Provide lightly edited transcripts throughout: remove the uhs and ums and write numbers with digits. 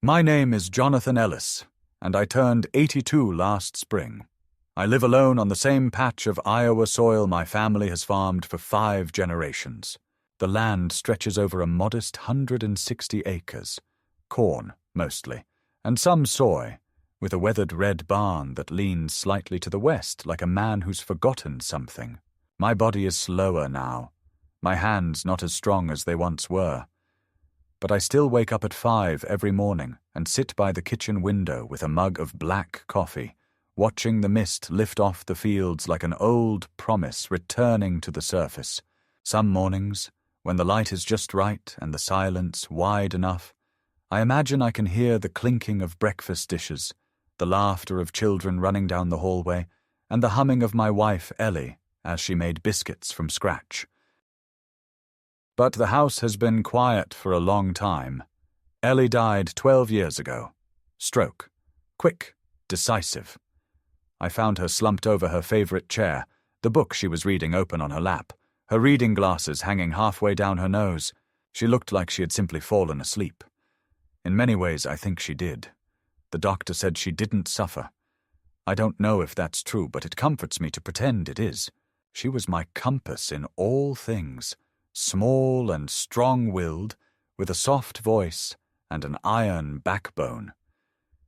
My name is Jonathan Ellis, and I turned 82 last spring. I live alone on the same patch of Iowa soil my family has farmed for 5 generations. The land stretches over a modest 160 acres, corn mostly, and some soy, with a weathered red barn that leans slightly to the west like a man who's forgotten something. My body is slower now, my hands not as strong as they once were. But I still wake up at 5 every morning and sit by the kitchen window with a mug of black coffee, watching the mist lift off the fields like an old promise returning to the surface. Some mornings, when the light is just right and the silence wide enough, I imagine I can hear the clinking of breakfast dishes, the laughter of children running down the hallway, and the humming of my wife, Ellie, as she made biscuits from scratch. But the house has been quiet for a long time. Ellie died 12 years ago. Stroke. Quick. Decisive. I found her slumped over her favorite chair, the book she was reading open on her lap, her reading glasses hanging halfway down her nose. She looked like she had simply fallen asleep. In many ways, I think she did. The doctor said she didn't suffer. I don't know if that's true, but it comforts me to pretend it is. She was my compass in all things. Small and strong-willed, with a soft voice and an iron backbone.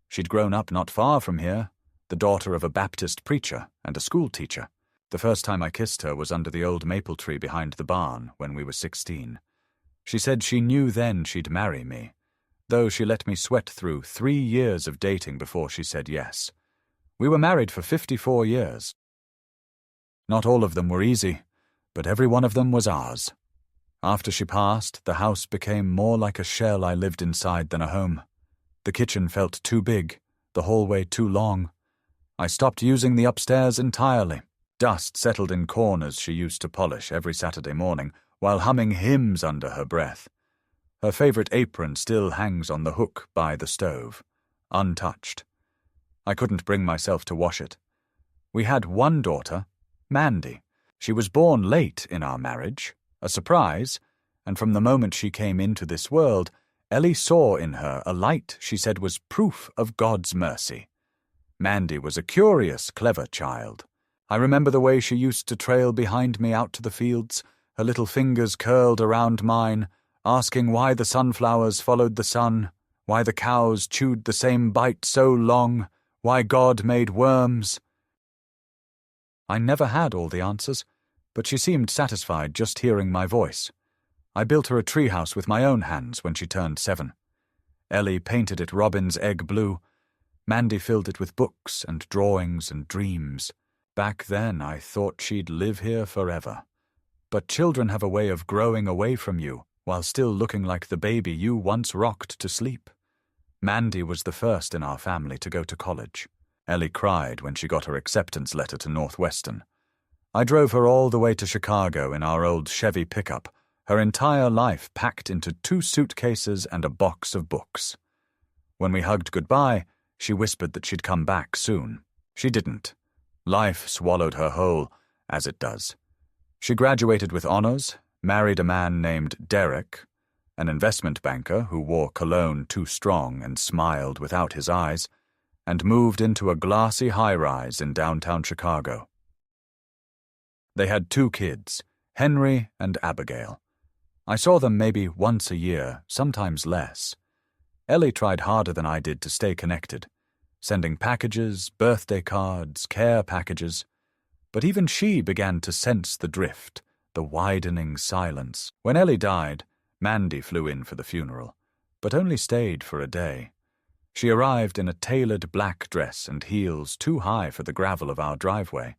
She'd grown up not far from here, the daughter of a Baptist preacher and a schoolteacher. The first time I kissed her was under the old maple tree behind the barn when we were 16. She said she knew then she'd marry me, though she let me sweat through 3 years of dating before she said yes. We were married for 54 years. Not all of them were easy, but every one of them was ours. After she passed, the house became more like a shell I lived inside than a home. The kitchen felt too big, the hallway too long. I stopped using the upstairs entirely. Dust settled in corners she used to polish every Saturday morning, while humming hymns under her breath. Her favorite apron still hangs on the hook by the stove, untouched. I couldn't bring myself to wash it. We had one daughter, Mandy. She was born late in our marriage, a surprise, and from the moment she came into this world, Ellie saw in her a light she said was proof of God's mercy. Mandy was a curious, clever child. I remember the way she used to trail behind me out to the fields, her little fingers curled around mine, asking why the sunflowers followed the sun, why the cows chewed the same bite so long, why God made worms. I never had all the answers, but she seemed satisfied just hearing my voice. I built her a treehouse with my own hands when she turned 7. Ellie painted it robin's egg blue. Mandy filled it with books and drawings and dreams. Back then I thought she'd live here forever. But children have a way of growing away from you while still looking like the baby you once rocked to sleep. Mandy was the first in our family to go to college. Ellie cried when she got her acceptance letter to Northwestern. I drove her all the way to Chicago in our old Chevy pickup, her entire life packed into 2 suitcases and a box of books. When we hugged goodbye, she whispered that she'd come back soon. She didn't. Life swallowed her whole, as it does. She graduated with honors, married a man named Derek, an investment banker who wore cologne too strong and smiled without his eyes, and moved into a glassy high-rise in downtown Chicago. They had 2 kids, Henry and Abigail. I saw them maybe once a year, sometimes less. Ellie tried harder than I did to stay connected, sending packages, birthday cards, care packages. But even she began to sense the drift, the widening silence. When Ellie died, Mandy flew in for the funeral, but only stayed for a day. She arrived in a tailored black dress and heels too high for the gravel of our driveway.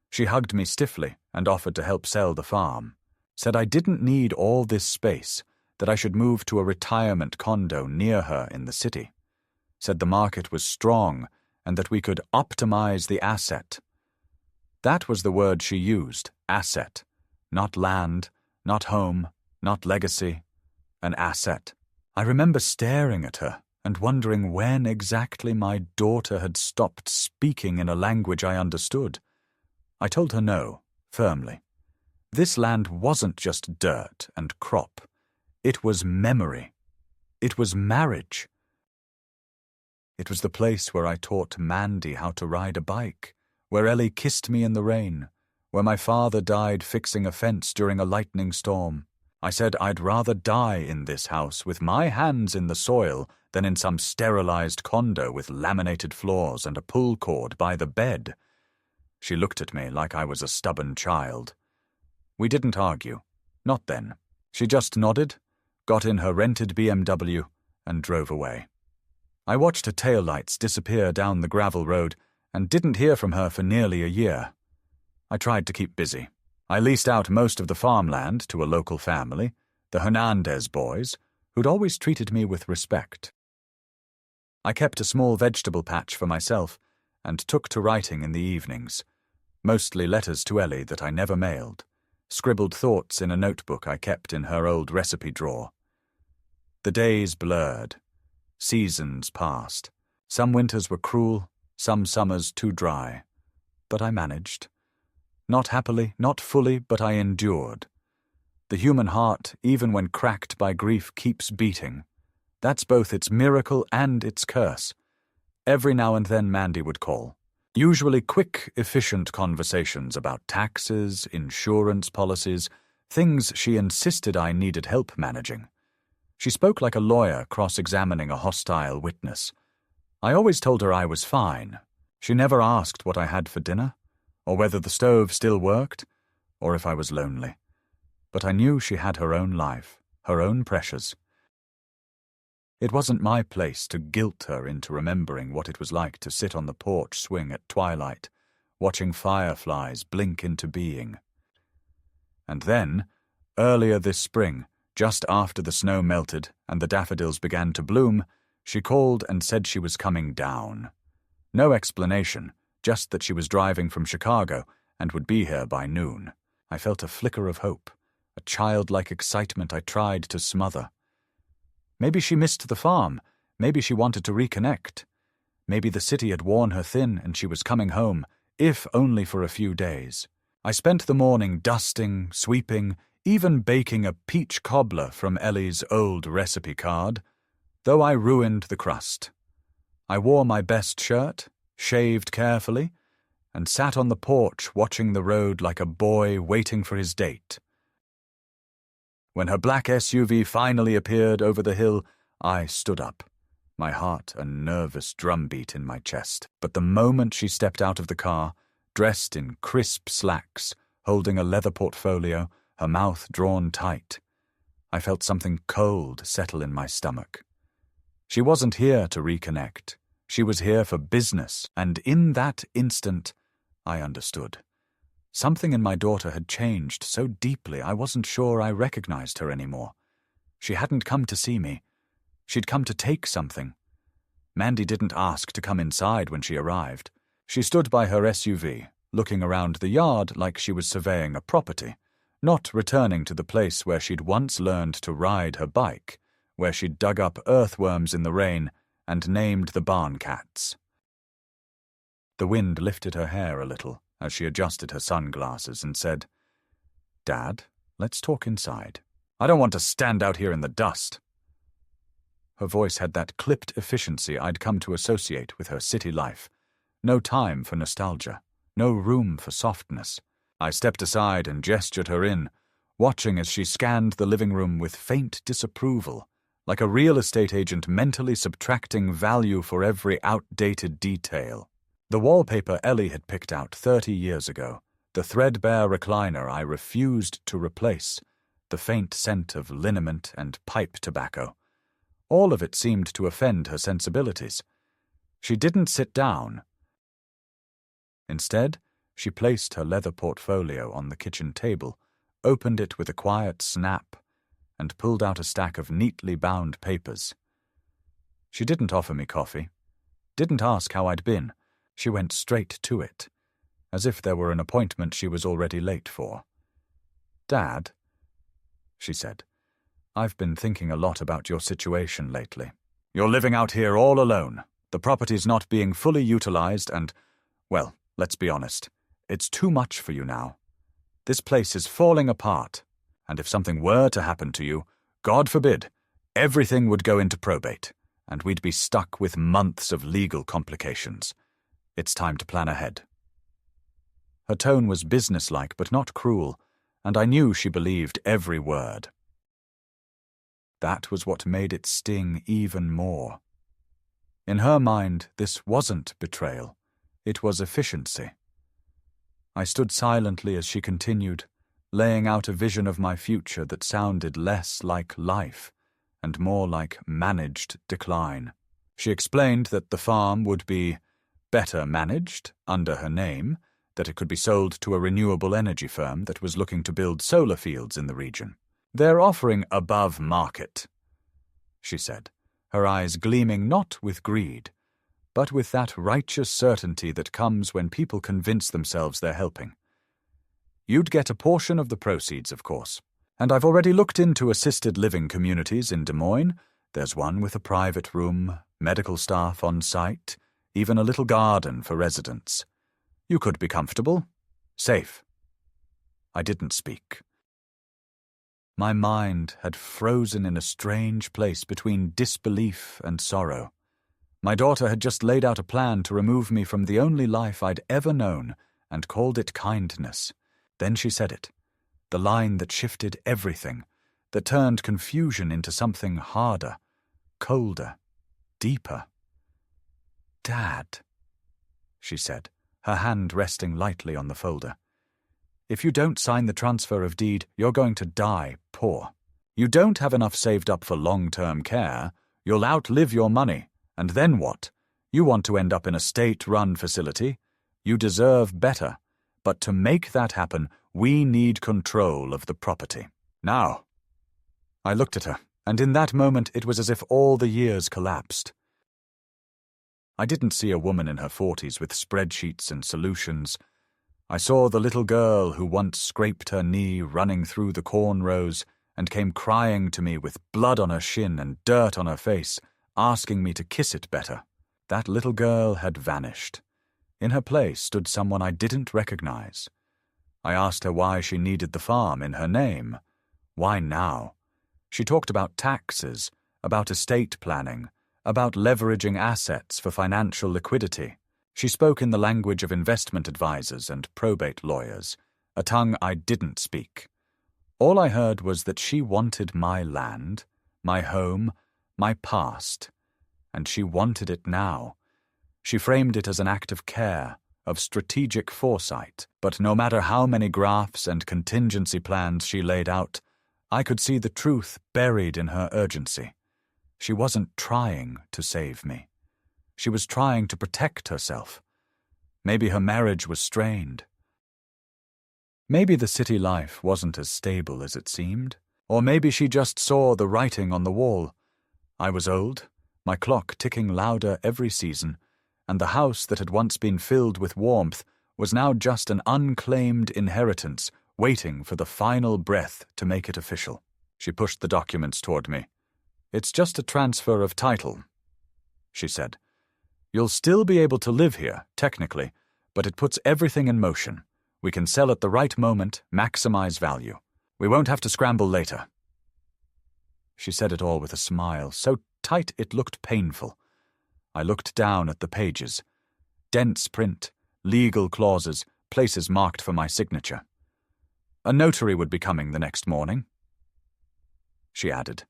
She hugged me stiffly and offered to help sell the farm, said I didn't need all this space, that I should move to a retirement condo near her in the city, said the market was strong and that we could optimize the asset. That was the word she used, asset, not land, not home, not legacy, an asset. I remember staring at her and wondering when exactly my daughter had stopped speaking in a language I understood. I told her no, firmly. This land wasn't just dirt and crop. It was memory. It was marriage. It was the place where I taught Mandy how to ride a bike, where Ellie kissed me in the rain, where my father died fixing a fence during a lightning storm. I said I'd rather die in this house with my hands in the soil than in some sterilized condo with laminated floors and a pull cord by the bed. She looked at me like I was a stubborn child. We didn't argue. Not then. She just nodded, got in her rented BMW, and drove away. I watched her taillights disappear down the gravel road and didn't hear from her for nearly a year. I tried to keep busy. I leased out most of the farmland to a local family, the Hernandez boys, who'd always treated me with respect. I kept a small vegetable patch for myself and took to writing in the evenings, mostly letters to Ellie that I never mailed, scribbled thoughts in a notebook I kept in her old recipe drawer. The days blurred. Seasons passed. Some winters were cruel, some summers too dry. But I managed. Not happily, not fully, but I endured. The human heart, even when cracked by grief, keeps beating. That's both its miracle and its curse. Every now and then Mandy would call. Usually quick, efficient conversations about taxes, insurance policies, things she insisted I needed help managing. She spoke like a lawyer cross-examining a hostile witness. I always told her I was fine. She never asked what I had for dinner, or whether the stove still worked, or if I was lonely. But I knew she had her own life, her own pressures. It wasn't my place to guilt her into remembering what it was like to sit on the porch swing at twilight, watching fireflies blink into being. And then, earlier this spring, just after the snow melted and the daffodils began to bloom, she called and said she was coming down. No explanation, just that she was driving from Chicago and would be here by noon. I felt a flicker of hope, a childlike excitement I tried to smother. Maybe she missed the farm. Maybe she wanted to reconnect. Maybe the city had worn her thin and she was coming home, if only for a few days. I spent the morning dusting, sweeping, even baking a peach cobbler from Ellie's old recipe card, though I ruined the crust. I wore my best shirt, shaved carefully, and sat on the porch watching the road like a boy waiting for his date. When her black SUV finally appeared over the hill, I stood up, my heart a nervous drumbeat in my chest. But the moment she stepped out of the car, dressed in crisp slacks, holding a leather portfolio, her mouth drawn tight, I felt something cold settle in my stomach. She wasn't here to reconnect. She was here for business, and in that instant, I understood. Something in my daughter had changed so deeply I wasn't sure I recognized her anymore. She hadn't come to see me. She'd come to take something. Mandy didn't ask to come inside when she arrived. She stood by her SUV, looking around the yard like she was surveying a property, not returning to the place where she'd once learned to ride her bike, where she'd dug up earthworms in the rain and named the barn cats. The wind lifted her hair a little as she adjusted her sunglasses and said, "Dad, let's talk inside. I don't want to stand out here in the dust." Her voice had that clipped efficiency I'd come to associate with her city life. No time for nostalgia, no room for softness. I stepped aside and gestured her in, watching as she scanned the living room with faint disapproval, like a real estate agent mentally subtracting value for every outdated detail. The wallpaper Ellie had picked out 30 years ago, the threadbare recliner I refused to replace, the faint scent of liniment and pipe tobacco. All of it seemed to offend her sensibilities. She didn't sit down. Instead, she placed her leather portfolio on the kitchen table, opened it with a quiet snap, and pulled out a stack of neatly bound papers. She didn't offer me coffee, didn't ask how I'd been. She went straight to it, as if there were an appointment she was already late for. "Dad," she said, "I've been thinking a lot about your situation lately. You're living out here all alone. The property's not being fully utilized and, well, let's be honest, it's too much for you now. This place is falling apart, and if something were to happen to you, God forbid, everything would go into probate, and we'd be stuck with months of legal complications. It's time to plan ahead." Her tone was businesslike but not cruel, and I knew she believed every word. That was what made it sting even more. In her mind, this wasn't betrayal. It was efficiency. I stood silently as she continued, laying out a vision of my future that sounded less like life and more like managed decline. She explained that the farm would be better managed under her name, that it could be sold to a renewable energy firm that was looking to build solar fields in the region. "They're offering above market," she said, her eyes gleaming not with greed, but with that righteous certainty that comes when people convince themselves they're helping. "You'd get a portion of the proceeds, of course. And I've already looked into assisted living communities in Des Moines. There's one with a private room, medical staff on site, even a little garden for residents. You could be comfortable, safe." I didn't speak. My mind had frozen in a strange place between disbelief and sorrow. My daughter had just laid out a plan to remove me from the only life I'd ever known and called it kindness. Then she said it, the line that shifted everything, that turned confusion into something harder, colder, deeper. "Dad," she said, her hand resting lightly on the folder. "If you don't sign the transfer of deed, you're going to die poor. You don't have enough saved up for long-term care. You'll outlive your money. And then what? You want to end up in a state-run facility? You deserve better. But to make that happen, we need control of the property. Now." I looked at her, and in that moment it was as if all the years collapsed. I didn't see a woman in her 40s with spreadsheets and solutions. I saw the little girl who once scraped her knee running through the cornrows and came crying to me with blood on her shin and dirt on her face, asking me to kiss it better. That little girl had vanished. In her place stood someone I didn't recognize. I asked her why she needed the farm in her name. Why now? She talked about taxes, about estate planning, about leveraging assets for financial liquidity. She spoke in the language of investment advisors and probate lawyers, a tongue I didn't speak. All I heard was that she wanted my land, my home, my past, and she wanted it now. She framed it as an act of care, of strategic foresight, but no matter how many graphs and contingency plans she laid out, I could see the truth buried in her urgency. She wasn't trying to save me. She was trying to protect herself. Maybe her marriage was strained. Maybe the city life wasn't as stable as it seemed, or maybe she just saw the writing on the wall. I was old, my clock ticking louder every season, and the house that had once been filled with warmth was now just an unclaimed inheritance waiting for the final breath to make it official. She pushed the documents toward me. "It's just a transfer of title," she said. "You'll still be able to live here, technically, but it puts everything in motion. We can sell at the right moment, maximize value. We won't have to scramble later." She said it all with a smile, so tight it looked painful. I looked down at the pages. Dense print, legal clauses, places marked for my signature. A notary would be coming the next morning. She added.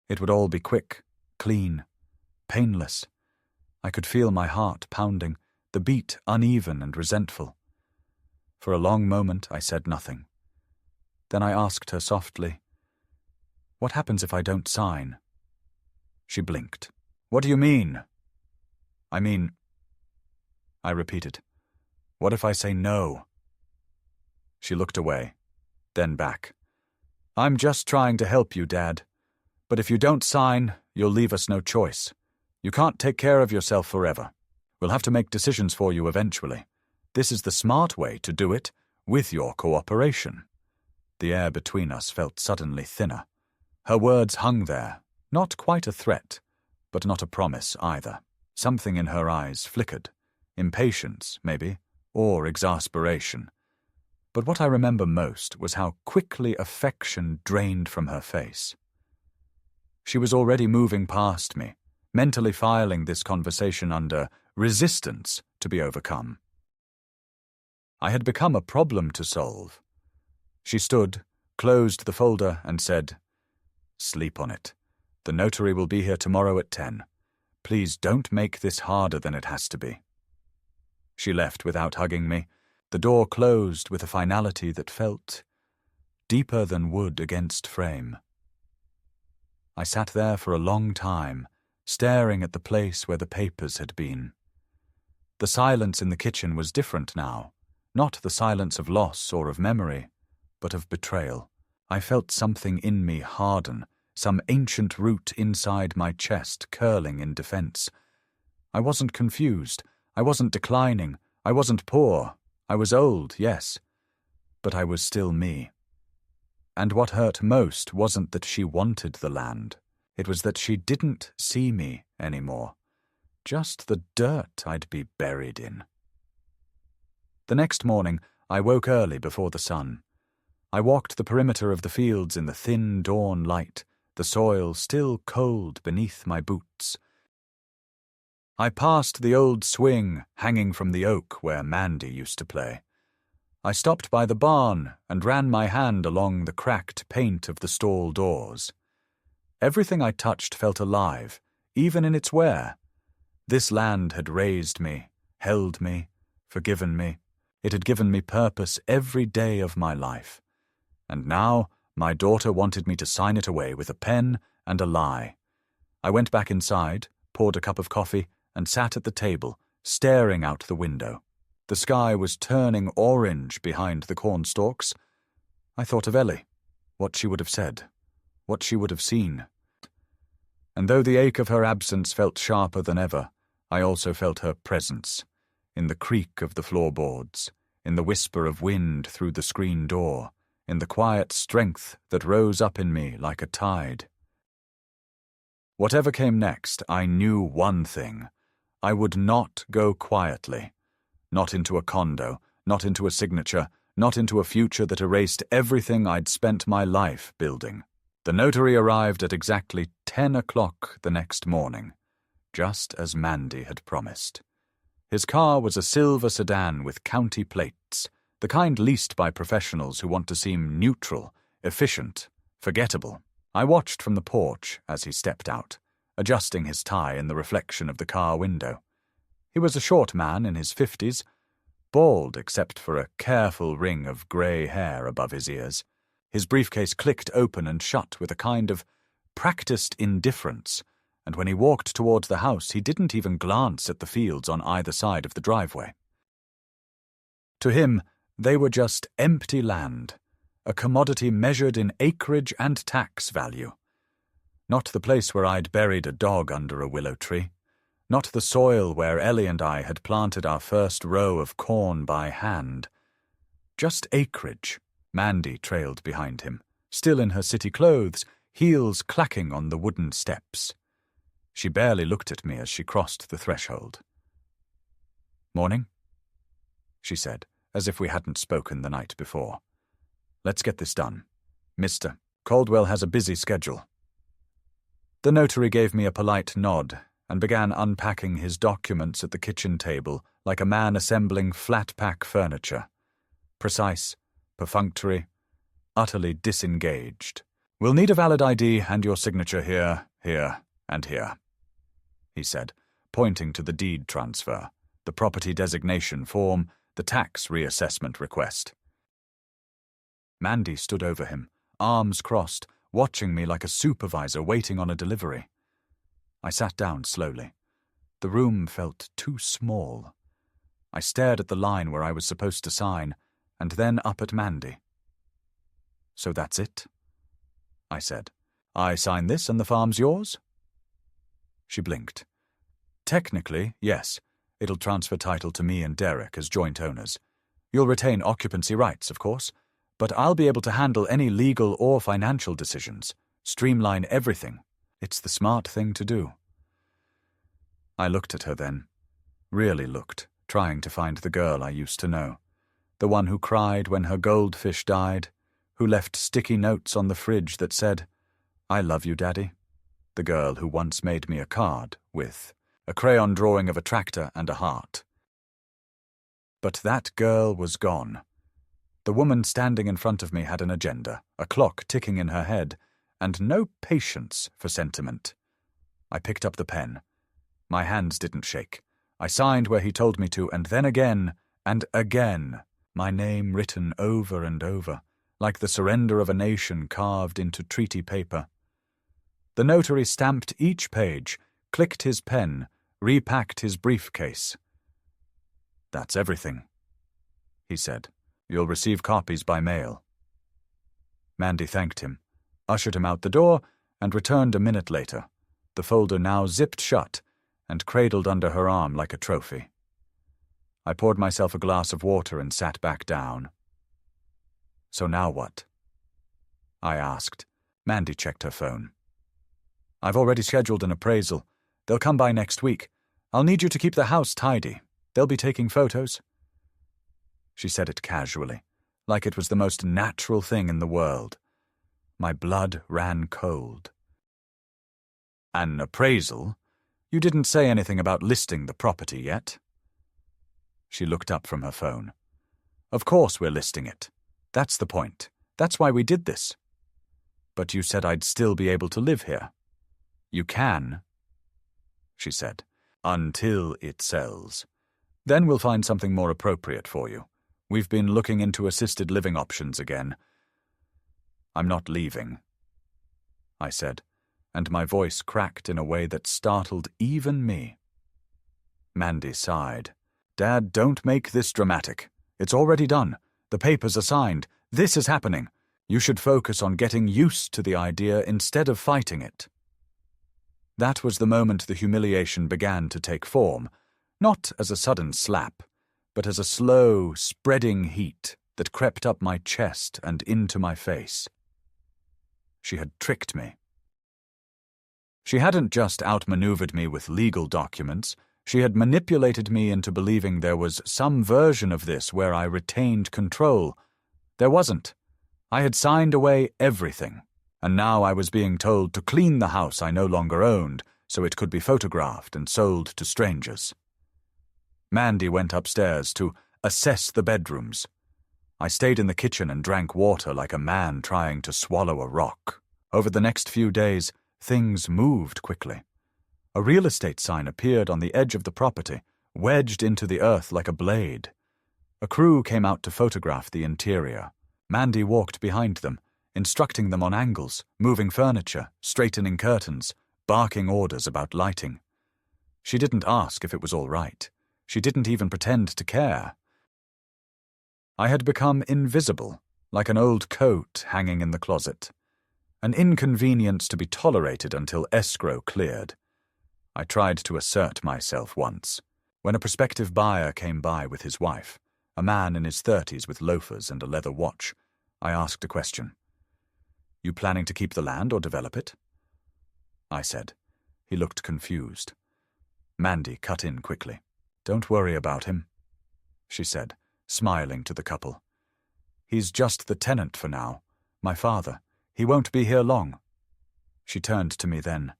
It would all be quick, clean, painless. I could feel my heart pounding, the beat uneven and resentful. For a long moment I said nothing. Then I asked her softly, "What happens if I don't sign?" She blinked. "What do you mean?" "I mean," I repeated, "what if I say no?" She looked away, then back. "I'm just trying to help you, Dad. But if you don't sign, you'll leave us no choice. You can't take care of yourself forever. We'll have to make decisions for you eventually. This is the smart way to do it, with your cooperation." The air between us felt suddenly thinner. Her words hung there, not quite a threat, but not a promise either. Something in her eyes flickered. Impatience, maybe, or exasperation. But what I remember most was how quickly affection drained from her face. She was already moving past me, mentally filing this conversation under resistance to be overcome. I had become a problem to solve. She stood, closed the folder, and said, "Sleep on it. The notary will be here tomorrow at 10. Please don't make this harder than it has to be." She left without hugging me. The door closed with a finality that felt deeper than wood against frame. I sat there for a long time, staring at the place where the papers had been. The silence in the kitchen was different now, not the silence of loss or of memory, but of betrayal. I felt something in me harden, some ancient root inside my chest curling in defense. I wasn't confused. I wasn't declining. I wasn't poor. I was old, yes, but I was still me. And what hurt most wasn't that she wanted the land. It was that she didn't see me anymore. Just the dirt I'd be buried in. The next morning, I woke early before the sun. I walked the perimeter of the fields in the thin dawn light, the soil still cold beneath my boots. I passed the old swing hanging from the oak where Mandy used to play. I stopped by the barn and ran my hand along the cracked paint of the stall doors. Everything I touched felt alive, even in its wear. This land had raised me, held me, forgiven me. It had given me purpose every day of my life. And now my daughter wanted me to sign it away with a pen and a lie. I went back inside, poured a cup of coffee, and sat at the table, staring out the window. The sky was turning orange behind the cornstalks. I thought of Ellie, what she would have said, what she would have seen. And though the ache of her absence felt sharper than ever, I also felt her presence, in the creak of the floorboards, in the whisper of wind through the screen door, in the quiet strength that rose up in me like a tide. Whatever came next, I knew one thing. I would not go quietly. Not into a condo, not into a signature, not into a future that erased everything I'd spent my life building. The notary arrived at exactly 10 o'clock the next morning, just as Mandy had promised. His car was a silver sedan with county plates, the kind leased by professionals who want to seem neutral, efficient, forgettable. I watched from the porch as he stepped out, adjusting his tie in the reflection of the car window. He was a short man in his 50s, bald except for a careful ring of grey hair above his ears. His briefcase clicked open and shut with a kind of practiced indifference, and when he walked towards the house, he didn't even glance at the fields on either side of the driveway. To him, they were just empty land, a commodity measured in acreage and tax value. Not the place where I'd buried a dog under a willow tree. Not the soil where Ellie and I had planted our first row of corn by hand. Just acreage. Mandy trailed behind him, still in her city clothes, heels clacking on the wooden steps. She barely looked at me as she crossed the threshold. "Morning," she said, as if we hadn't spoken the night before. "Let's get this done. Mr. Caldwell has a busy schedule." The notary gave me a polite nod and began unpacking his documents at the kitchen table like a man assembling flat-pack furniture. Precise, perfunctory, utterly disengaged. "We'll need a valid ID and your signature here, here, and here," he said, pointing to the deed transfer, the property designation form, the tax reassessment request. Mandy stood over him, arms crossed, watching me like a supervisor waiting on a delivery. I sat down slowly. The room felt too small. I stared at the line where I was supposed to sign, and then up at Mandy. "So that's it?" I said. "I sign this and the farm's yours?" She blinked. "Technically, yes. It'll transfer title to me and Derek as joint owners. You'll retain occupancy rights, of course, but I'll be able to handle any legal or financial decisions, streamline everything. It's the smart thing to do." I looked at her then, really looked, trying to find the girl I used to know, the one who cried when her goldfish died, who left sticky notes on the fridge that said, "I love you, Daddy," the girl who once made me a card with a crayon drawing of a tractor and a heart. But that girl was gone. The woman standing in front of me had an agenda, a clock ticking in her head, and no patience for sentiment. I picked up the pen. My hands didn't shake. I signed where he told me to, and then again, and again, my name written over and over, like the surrender of a nation carved into treaty paper. The notary stamped each page, clicked his pen, repacked his briefcase. "That's everything," he said. "You'll receive copies by mail." Mandy thanked him, ushered him out the door, and returned a minute later, the folder now zipped shut and cradled under her arm like a trophy. I poured myself a glass of water and sat back down. "So now what?" I asked. Mandy checked her phone. "I've already scheduled an appraisal. They'll come by next week. I'll need you to keep the house tidy. They'll be taking photos." She said it casually, like it was the most natural thing in the world. My blood ran cold. "An appraisal? You didn't say anything about listing the property yet?" She looked up from her phone. "Of course we're listing it. That's the point. That's why we did this." "But you said I'd still be able to live here." "You can," she said, "until it sells. Then we'll find something more appropriate for you. We've been looking into assisted living options again." "I'm not leaving," I said, and my voice cracked in a way that startled even me. Mandy sighed. "Dad, don't make this dramatic. It's already done. The papers are signed. This is happening. You should focus on getting used to the idea instead of fighting it." That was the moment the humiliation began to take form, not as a sudden slap, but as a slow, spreading heat that crept up my chest and into my face. She had tricked me. She hadn't just outmaneuvered me with legal documents, she had manipulated me into believing there was some version of this where I retained control. There wasn't. I had signed away everything, and now I was being told to clean the house I no longer owned so it could be photographed and sold to strangers. Mandy went upstairs to assess the bedrooms. I stayed in the kitchen and drank water like a man trying to swallow a rock. Over the next few days, things moved quickly. A real estate sign appeared on the edge of the property, wedged into the earth like a blade. A crew came out to photograph the interior. Mandy walked behind them, instructing them on angles, moving furniture, straightening curtains, barking orders about lighting. She didn't ask if it was all right. She didn't even pretend to care. I had become invisible, like an old coat hanging in the closet. An inconvenience to be tolerated until escrow cleared. I tried to assert myself once, when a prospective buyer came by with his wife, a man in his 30s with loafers and a leather watch. I asked a question. "You planning to keep the land or develop it?" I said. He looked confused. Mandy cut in quickly. "Don't worry about him," she said, smiling to the couple. "He's just the tenant for now. My father. He won't be here long." She turned to me then,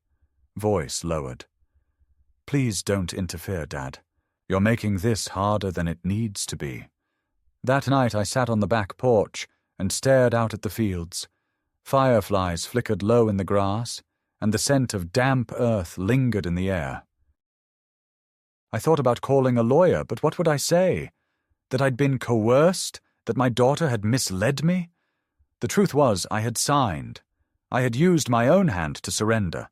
voice lowered. "Please don't interfere, Dad. You're making this harder than it needs to be." That night I sat on the back porch and stared out at the fields. Fireflies flickered low in the grass, and the scent of damp earth lingered in the air. I thought about calling a lawyer, but what would I say? That I'd been coerced? That my daughter had misled me? The truth was, I had signed. I had used my own hand to surrender.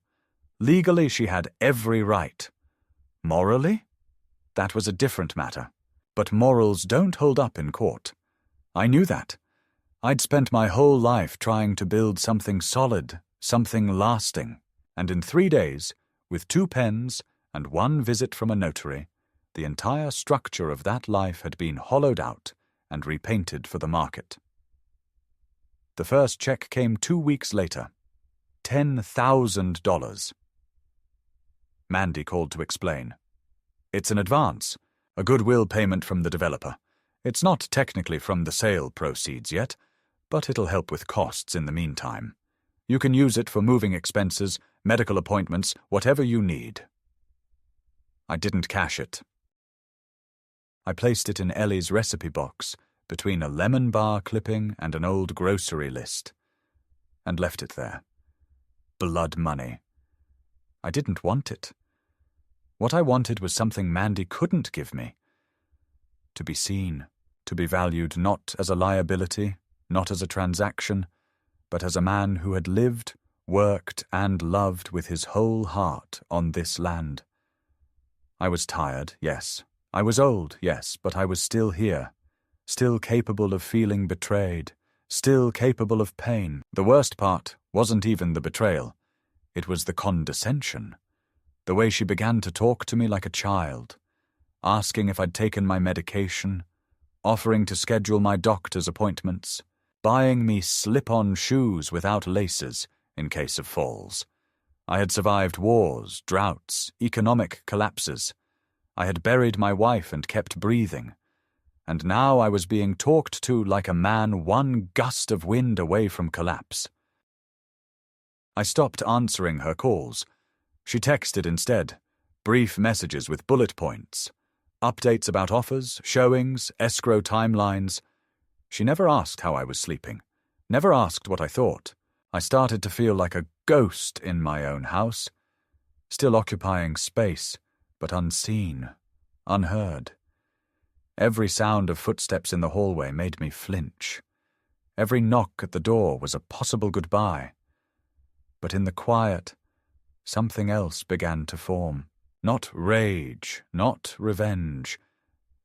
Legally, she had every right. Morally? That was a different matter. But morals don't hold up in court. I knew that. I'd spent my whole life trying to build something solid, something lasting, and in 3 days, with 2 pens and 1 visit from a notary, the entire structure of that life had been hollowed out and repainted for the market. The first check came 2 weeks later. $10,000. Mandy called to explain. "It's an advance, a goodwill payment from the developer. It's not technically from the sale proceeds yet, but it'll help with costs in the meantime. You can use it for moving expenses medical appointments, whatever you need. I didn't cash it. I placed it in Ellie's recipe box between a lemon bar clipping and an old grocery list, and left it there. Blood money. I didn't want it. What I wanted was something Mandy couldn't give me. To be seen, to be valued not as a liability, not as a transaction, but as a man who had lived, worked, and loved with his whole heart on this land. I was tired, yes. I was old, yes, but I was still here, still capable of feeling betrayed, still capable of pain. The worst part wasn't even the betrayal. It was the condescension. The way she began to talk to me like a child, asking if I'd taken my medication, offering to schedule my doctor's appointments, buying me slip-on shoes without laces in case of falls. I had survived wars, droughts, economic collapses. I had buried my wife and kept breathing. And now I was being talked to like a man one gust of wind away from collapse. I stopped answering her calls. She texted instead, brief messages with bullet points, updates about offers, showings, escrow timelines. She never asked how I was sleeping, never asked what I thought. I started to feel like a ghost in my own house, still occupying space, but unseen, unheard. Every sound of footsteps in the hallway made me flinch. Every knock at the door was a possible goodbye. But in the quiet, something else began to form. Not rage, not revenge,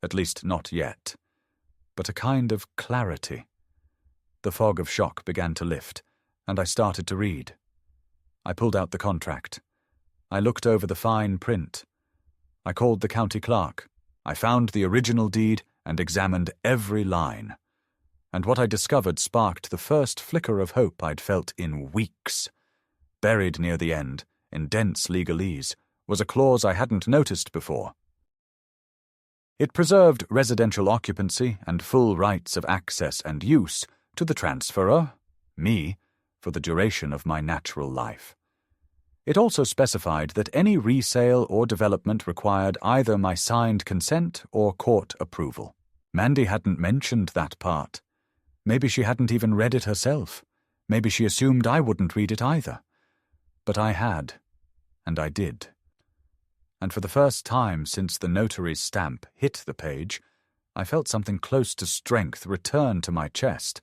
at least not yet, but a kind of clarity. The fog of shock began to lift, and I started to read. I pulled out the contract. I looked over the fine print. I called the county clerk. I found the original deed and examined every line. And what I discovered sparked the first flicker of hope I'd felt in weeks. Buried near the end, in dense legalese, was a clause I hadn't noticed before. It preserved residential occupancy and full rights of access and use to the transferor, me, for the duration of my natural life. It also specified that any resale or development required either my signed consent or court approval. Mandy hadn't mentioned that part. Maybe she hadn't even read it herself. Maybe she assumed I wouldn't read it either. But I had, and I did. And for the first time since the notary's stamp hit the page, I felt something close to strength return to my chest.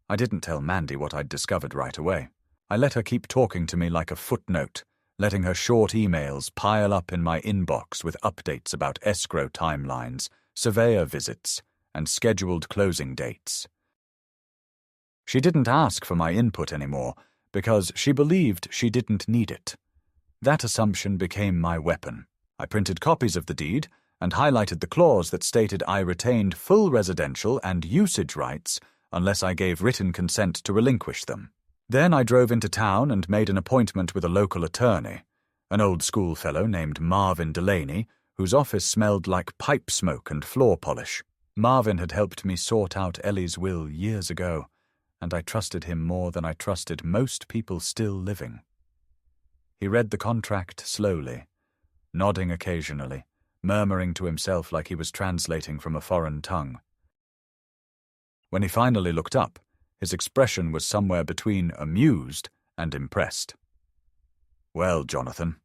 I didn't tell Mandy what I'd discovered right away. I let her keep talking to me like a footnote, letting her short emails pile up in my inbox with updates about escrow timelines, surveyor visits, and scheduled closing dates. She didn't ask for my input anymore, because she believed she didn't need it. That assumption became my weapon. I printed copies of the deed and highlighted the clause that stated I retained full residential and usage rights unless I gave written consent to relinquish them. Then I drove into town and made an appointment with a local attorney, an old school fellow named Marvin Delaney, whose office smelled like pipe smoke and floor polish. Marvin had helped me sort out Ellie's will years ago, and I trusted him more than I trusted most people still living. He read the contract slowly, nodding occasionally, murmuring to himself like he was translating from a foreign tongue. When he finally looked up, his expression was somewhere between amused and impressed. "Well, Jonathan,"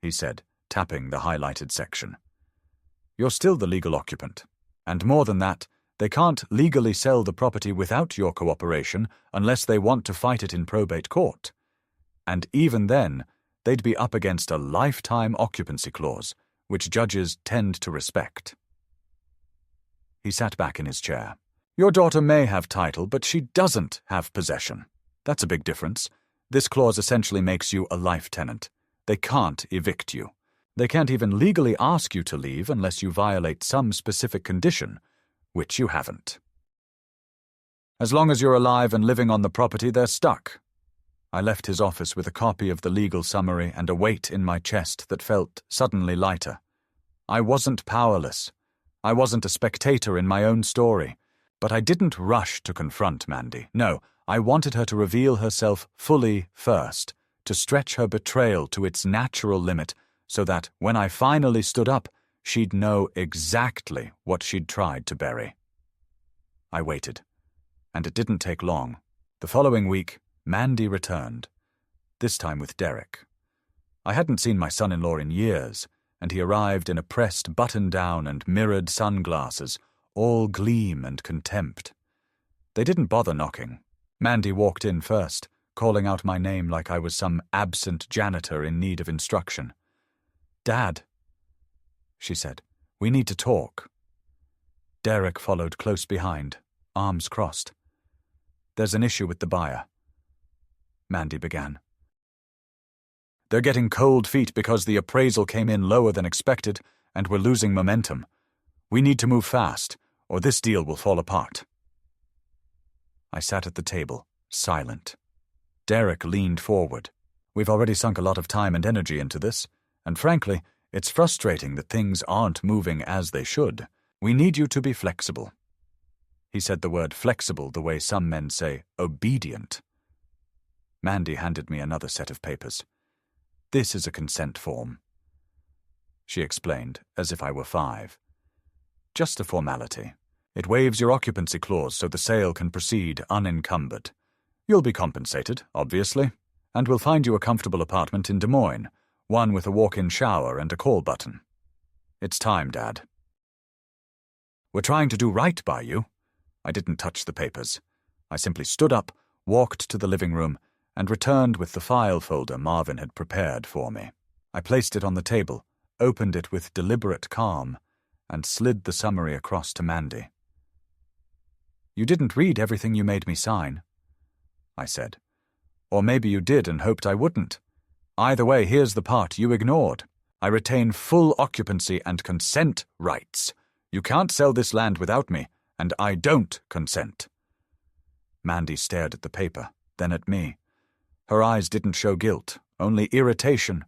he said, tapping the highlighted section. "You're still the legal occupant. And more than that, they can't legally sell the property without your cooperation unless they want to fight it in probate court. And even then, they'd be up against a lifetime occupancy clause, which judges tend to respect." He sat back in his chair. "Your daughter may have title, but she doesn't have possession. That's a big difference. This clause essentially makes you a life tenant. They can't evict you. They can't even legally ask you to leave unless you violate some specific condition, which you haven't. As long as you're alive and living on the property, they're stuck." I left his office with a copy of the legal summary and a weight in my chest that felt suddenly lighter. I wasn't powerless. I wasn't a spectator in my own story. But I didn't rush to confront Mandy. No, I wanted her to reveal herself fully first, to stretch her betrayal to its natural limit so that, when I finally stood up, she'd know exactly what she'd tried to bury. I waited, and it didn't take long. The following week, Mandy returned, this time with Derek. I hadn't seen my son-in-law in years, and he arrived in a pressed button-down and mirrored sunglasses, all gleam and contempt. They didn't bother knocking. Mandy walked in first, calling out my name like I was some absent janitor in need of instruction. "Dad," she said, "we need to talk." Derek followed close behind, arms crossed. "There's an issue with the buyer," Mandy began. "They're getting cold feet because the appraisal came in lower than expected, and we're losing momentum. We need to move fast, or this deal will fall apart." I sat at the table, silent. Derek leaned forward. "We've already sunk a lot of time and energy into this, and frankly, it's frustrating that things aren't moving as they should. We need you to be flexible." He said the word flexible the way some men say obedient. Mandy handed me another set of papers. "This is a consent form," she explained, as if I were 5. "Just a formality. It waives your occupancy clause so the sale can proceed unencumbered. You'll be compensated, obviously, and we'll find you a comfortable apartment in Des Moines, one with a walk-in shower and a call button. It's time, Dad." "We're trying to do right by you." I didn't touch the papers. I simply stood up, walked to the living room, and returned with the file folder Marvin had prepared for me. I placed it on the table, opened it with deliberate calm, and slid the summary across to Mandy. "You didn't read everything you made me sign," I said. "Or maybe you did and hoped I wouldn't. Either way, here's the part you ignored. I retain full occupancy and consent rights. You can't sell this land without me, and I don't consent." Mandy stared at the paper, then at me. Her eyes didn't show guilt, only irritation.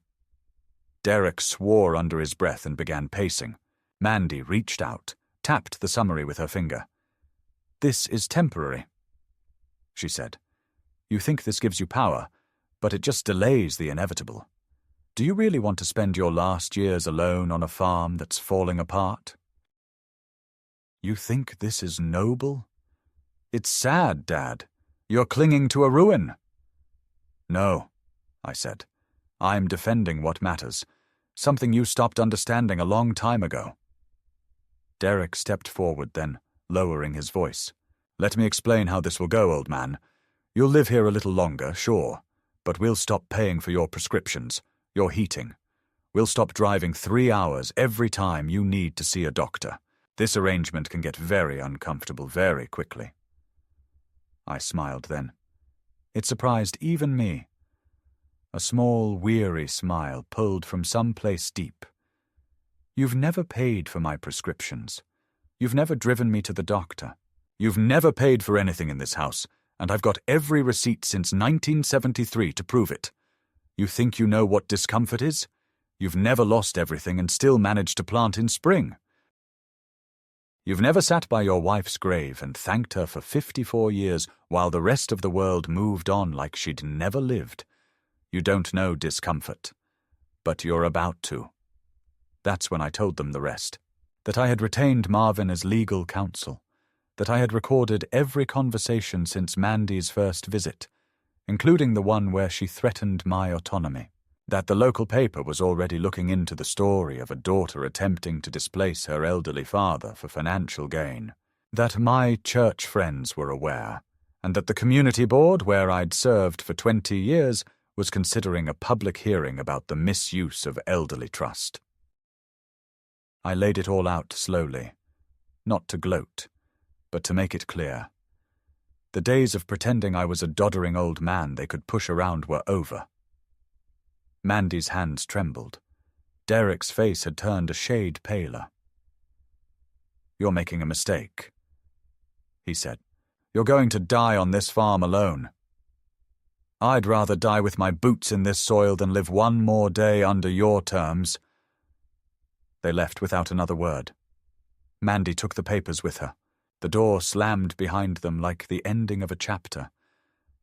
Derek swore under his breath and began pacing. Mandy reached out, tapped the summary with her finger. "This is temporary," she said. "You think this gives you power, but it just delays the inevitable. Do you really want to spend your last years alone on a farm that's falling apart?" "You think this is noble?" "It's sad, Dad. You're clinging to a ruin." "No," I said. "I'm defending what matters, something you stopped understanding a long time ago." Derek stepped forward then, lowering his voice. "Let me explain how this will go, old man. You'll live here a little longer, sure, but we'll stop paying for your prescriptions, your heating. We'll stop driving 3 hours every time you need to see a doctor. This arrangement can get very uncomfortable very quickly." I smiled then. It surprised even me. A small, weary smile pulled from some place deep. "You've never paid for my prescriptions. You've never driven me to the doctor. You've never paid for anything in this house, and I've got every receipt since 1973 to prove it. You think you know what discomfort is? You've never lost everything and still managed to plant in spring. You've never sat by your wife's grave and thanked her for 54 years while the rest of the world moved on like she'd never lived. You don't know discomfort, but you're about to." That's when I told them the rest. That I had retained Marvin as legal counsel. That I had recorded every conversation since Mandy's first visit, including the one where she threatened my autonomy. That the local paper was already looking into the story of a daughter attempting to displace her elderly father for financial gain. That my church friends were aware, and that the community board, where I'd served for 20 years, was considering a public hearing about the misuse of elderly trust. I laid it all out slowly, not to gloat, but to make it clear. The days of pretending I was a doddering old man they could push around were over. Mandy's hands trembled. Derek's face had turned a shade paler. "You're making a mistake," he said. "You're going to die on this farm alone. I'd rather die with my boots in this soil than live one more day under your terms." They left without another word. Mandy took the papers with her. The door slammed behind them like the ending of a chapter.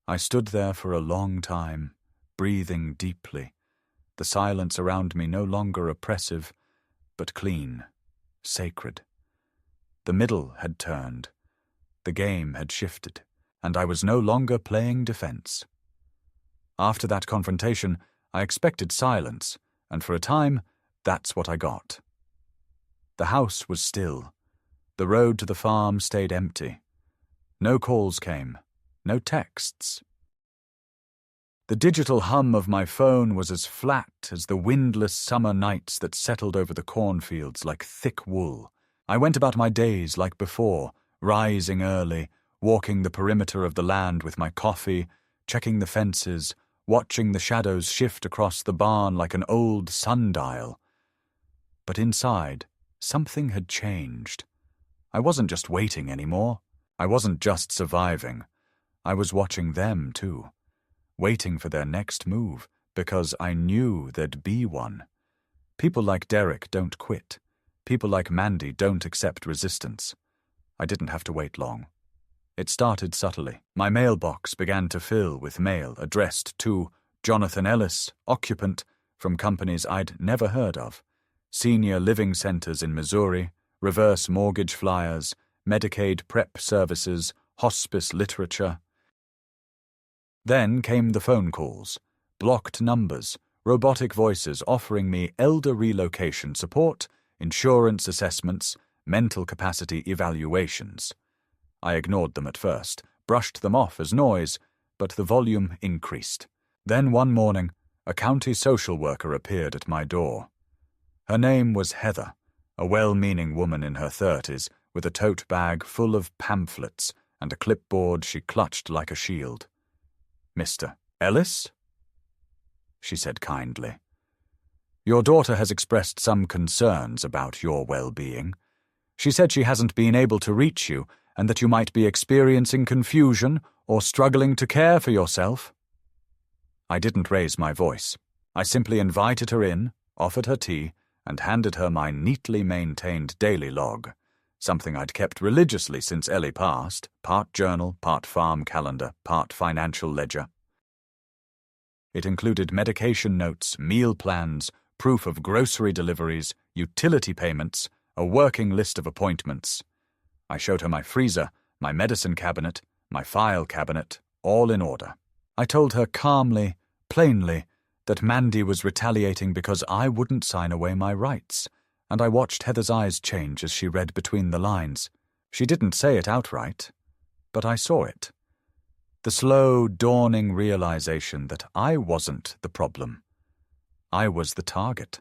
I stood there for a long time, breathing deeply, the silence around me no longer oppressive, but clean, sacred. The middle had turned, the game had shifted, and I was no longer playing defense. After that confrontation, I expected silence, and for a time, that's what I got. The house was still. The road to the farm stayed empty. No calls came, no texts. The digital hum of my phone was as flat as the windless summer nights that settled over the cornfields like thick wool. I went about my days like before, rising early, walking the perimeter of the land with my coffee, checking the fences, watching the shadows shift across the barn like an old sundial. But inside, something had changed. I wasn't just waiting anymore. I wasn't just surviving. I was watching them too, waiting for their next move, because I knew there'd be one. People like Derek don't quit. People like Mandy don't accept resistance. I didn't have to wait long. It started subtly. My mailbox began to fill with mail addressed to Jonathan Ellis, occupant, from companies I'd never heard of, senior living centers in Missouri, reverse mortgage flyers, Medicaid prep services, hospice literature. Then came the phone calls, blocked numbers, robotic voices offering me elder relocation support, insurance assessments, mental capacity evaluations. I ignored them at first, brushed them off as noise, but the volume increased. Then one morning, a county social worker appeared at my door. Her name was Heather, a well-meaning woman in her 30s, with a tote bag full of pamphlets and a clipboard she clutched like a shield. "Mr. Ellis?" she said kindly. "Your daughter has expressed some concerns about your well-being. She said she hasn't been able to reach you and that you might be experiencing confusion or struggling to care for yourself." I didn't raise my voice. I simply invited her in, offered her tea, and handed her my neatly maintained daily log, something I'd kept religiously since Ellie passed, part journal, part farm calendar, part financial ledger. It included medication notes, meal plans, proof of grocery deliveries, utility payments, a working list of appointments. I showed her my freezer, my medicine cabinet, my file cabinet, all in order. I told her calmly, plainly, that Mandy was retaliating because I wouldn't sign away my rights, and I watched Heather's eyes change as she read between the lines. She didn't say it outright, but I saw it. The slow, dawning realization that I wasn't the problem. I was the target.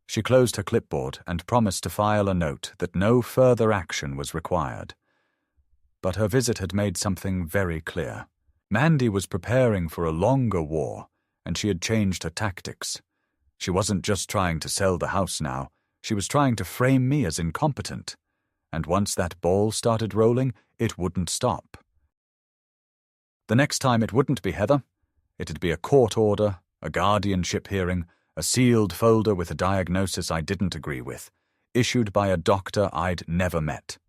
She closed her clipboard and promised to file a note that no further action was required. But her visit had made something very clear. Mandy was preparing for a longer war, and she had changed her tactics. She wasn't just trying to sell the house now, she was trying to frame me as incompetent. And once that ball started rolling, it wouldn't stop. The next time it wouldn't be Heather. It'd be a court order, a guardianship hearing, a sealed folder with a diagnosis I didn't agree with, issued by a doctor I'd never met.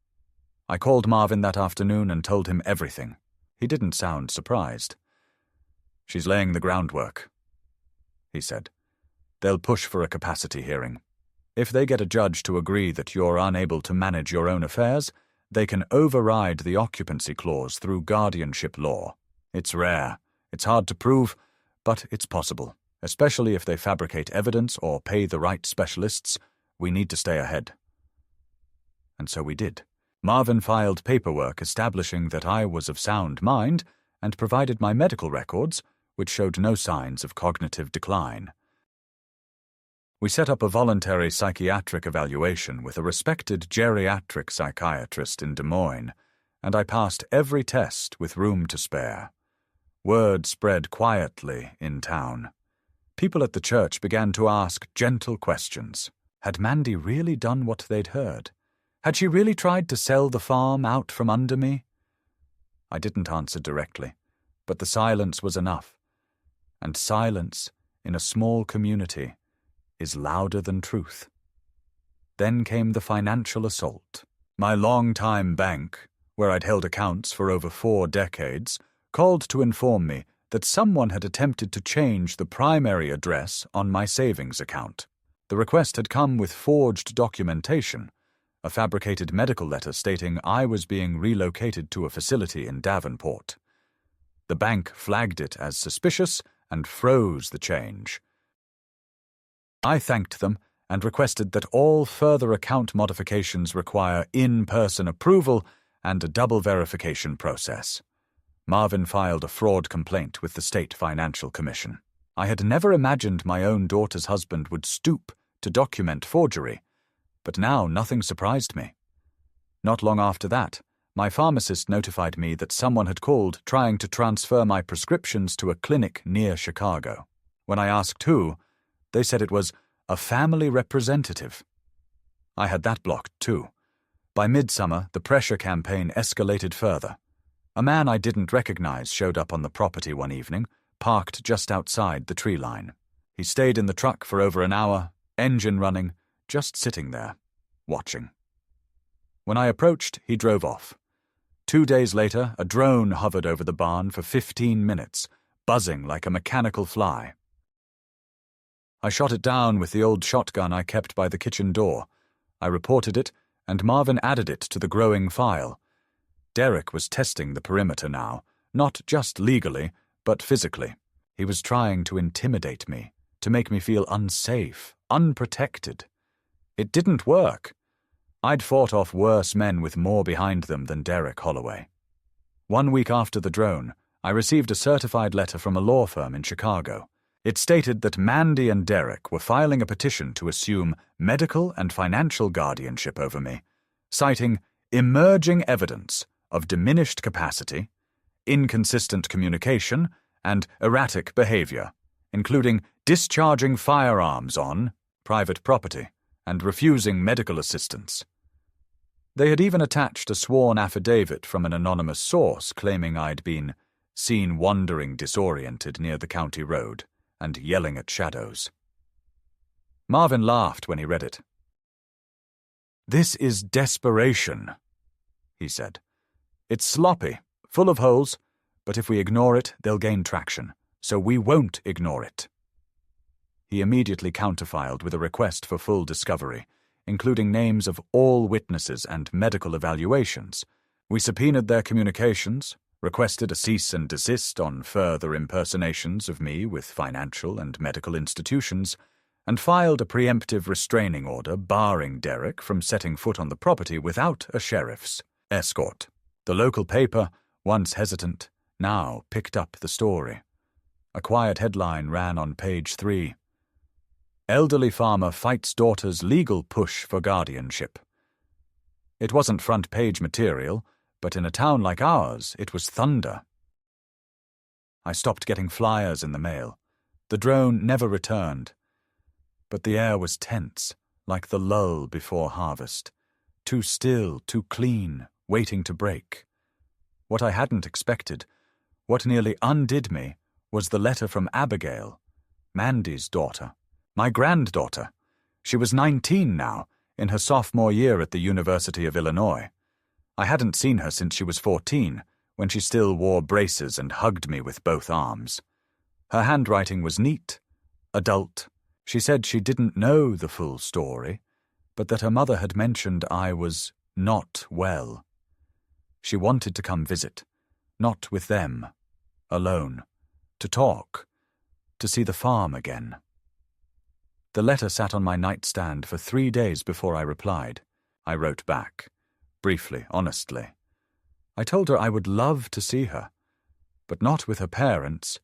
I called Marvin that afternoon and told him everything. He didn't sound surprised. "She's laying the groundwork," he said. "They'll push for a capacity hearing. If they get a judge to agree that you're unable to manage your own affairs, they can override the occupancy clause through guardianship law. It's rare, it's hard to prove, but it's possible, especially if they fabricate evidence or pay the right specialists. We need to stay ahead." And so we did. Marvin filed paperwork establishing that I was of sound mind and provided my medical records, which showed no signs of cognitive decline. We set up a voluntary psychiatric evaluation with a respected geriatric psychiatrist in Des Moines, and I passed every test with room to spare. Word spread quietly in town. People at the church began to ask gentle questions. Had Mandy really done what they'd heard? Had she really tried to sell the farm out from under me? I didn't answer directly, but the silence was enough. And silence, in a small community, is louder than truth. Then came the financial assault. My long-time bank, where I'd held accounts for over 4 decades, called to inform me that someone had attempted to change the primary address on my savings account. The request had come with forged documentation, a fabricated medical letter stating I was being relocated to a facility in Davenport. The bank flagged it as suspicious and froze the change. I thanked them and requested that all further account modifications require in-person approval and a double verification process. Marvin filed a fraud complaint with the State Financial Commission. I had never imagined my own daughter's husband would stoop to document forgery, but now nothing surprised me. Not long after that, my pharmacist notified me that someone had called trying to transfer my prescriptions to a clinic near Chicago. When I asked who, they said it was a family representative. I had that blocked too. By midsummer, the pressure campaign escalated further. A man I didn't recognize showed up on the property one evening, parked just outside the tree line. He stayed in the truck for over an hour, engine running, just sitting there, watching. When I approached, he drove off. 2 days later, a drone hovered over the barn for 15 minutes, buzzing like a mechanical fly. I shot it down with the old shotgun I kept by the kitchen door. I reported it, and Marvin added it to the growing file. Derek was testing the perimeter now, not just legally, but physically. He was trying to intimidate me, to make me feel unsafe, unprotected. It didn't work. I'd fought off worse men with more behind them than Derek Holloway. 1 week after the drone, I received a certified letter from a law firm in Chicago. It stated that Mandy and Derek were filing a petition to assume medical and financial guardianship over me, citing emerging evidence of diminished capacity, inconsistent communication, and erratic behavior, including discharging firearms on private property and refusing medical assistance. They had even attached a sworn affidavit from an anonymous source claiming I'd been seen wandering disoriented near the county road and yelling at shadows. Marvin laughed when he read it. "This is desperation," he said. "It's sloppy, full of holes, but if we ignore it, they'll gain traction, so we won't ignore it." He immediately counterfiled with a request for full discovery, including names of all witnesses and medical evaluations. We subpoenaed their communications, requested a cease and desist on further impersonations of me with financial and medical institutions, and filed a preemptive restraining order barring Derek from setting foot on the property without a sheriff's escort. The local paper, once hesitant, now picked up the story. A quiet headline ran on page 3. "Elderly farmer fights daughter's legal push for guardianship." It wasn't front-page material, but in a town like ours, it was thunder. I stopped getting flyers in the mail. The drone never returned. But the air was tense, like the lull before harvest. Too still, too clean, waiting to break. What I hadn't expected, what nearly undid me, was the letter from Abigail, Mandy's daughter, my granddaughter. She was 19 now, in her sophomore year at the University of Illinois. I hadn't seen her since she was 14, when she still wore braces and hugged me with both arms. Her handwriting was neat, adult. She said she didn't know the full story, but that her mother had mentioned I was not well. She wanted to come visit, not with them, alone, to talk, to see the farm again. The letter sat on my nightstand for 3 days before I replied. I wrote back. Briefly, honestly. I told her I would love to see her, but not with her parents.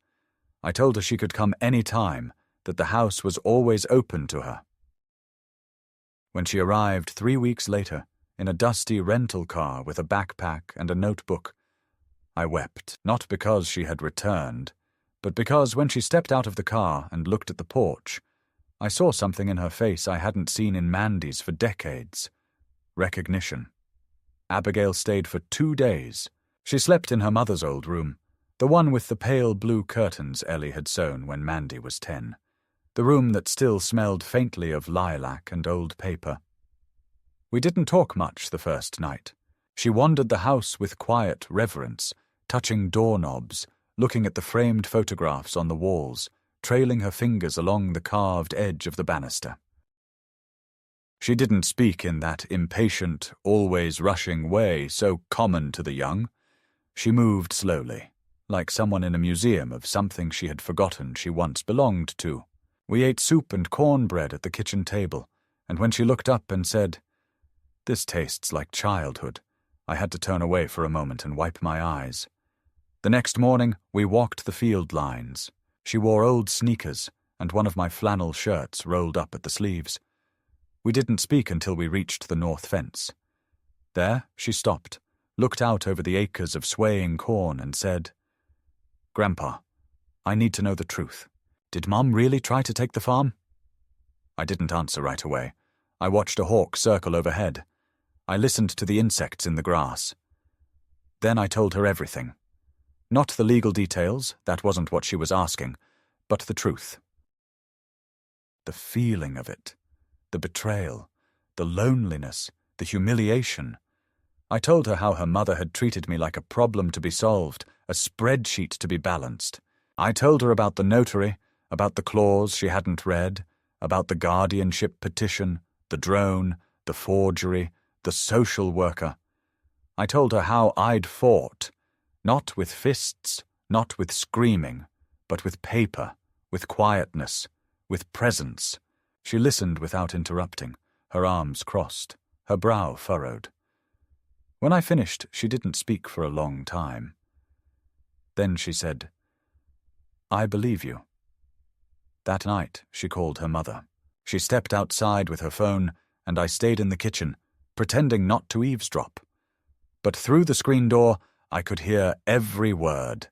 I told her she could come any time, that the house was always open to her. When she arrived 3 weeks later, in a dusty rental car with a backpack and a notebook, I wept, not because she had returned, but because when she stepped out of the car and looked at the porch, I saw something in her face I hadn't seen in Mandy's for decades. Recognition. Abigail stayed for 2 days. She slept in her mother's old room, the one with the pale blue curtains Ellie had sewn when Mandy was 10, the room that still smelled faintly of lilac and old paper. We didn't talk much the first night. She wandered the house with quiet reverence, touching doorknobs, looking at the framed photographs on the walls, trailing her fingers along the carved edge of the banister. She didn't speak in that impatient, always rushing way so common to the young. She moved slowly, like someone in a museum of something she had forgotten she once belonged to. We ate soup and cornbread at the kitchen table, and when she looked up and said, "This tastes like childhood," I had to turn away for a moment and wipe my eyes. The next morning, we walked the field lines. She wore old sneakers and one of my flannel shirts rolled up at the sleeves. We didn't speak until we reached the north fence. There, she stopped, looked out over the acres of swaying corn and said, "Grandpa, I need to know the truth. Did Mom really try to take the farm?" I didn't answer right away. I watched a hawk circle overhead. I listened to the insects in the grass. Then I told her everything. Not the legal details, that wasn't what she was asking, but the truth. The feeling of it. The betrayal, the loneliness, the humiliation. I told her how her mother had treated me like a problem to be solved, a spreadsheet to be balanced. I told her about the notary, about the clause she hadn't read, about the guardianship petition, the drone, the forgery, the social worker. I told her how I'd fought, not with fists, not with screaming, but with paper, with quietness, with presence. She listened without interrupting, her arms crossed, her brow furrowed. When I finished, she didn't speak for a long time. Then she said, "I believe you." That night, she called her mother. She stepped outside with her phone, and I stayed in the kitchen, pretending not to eavesdrop. But through the screen door, I could hear every word.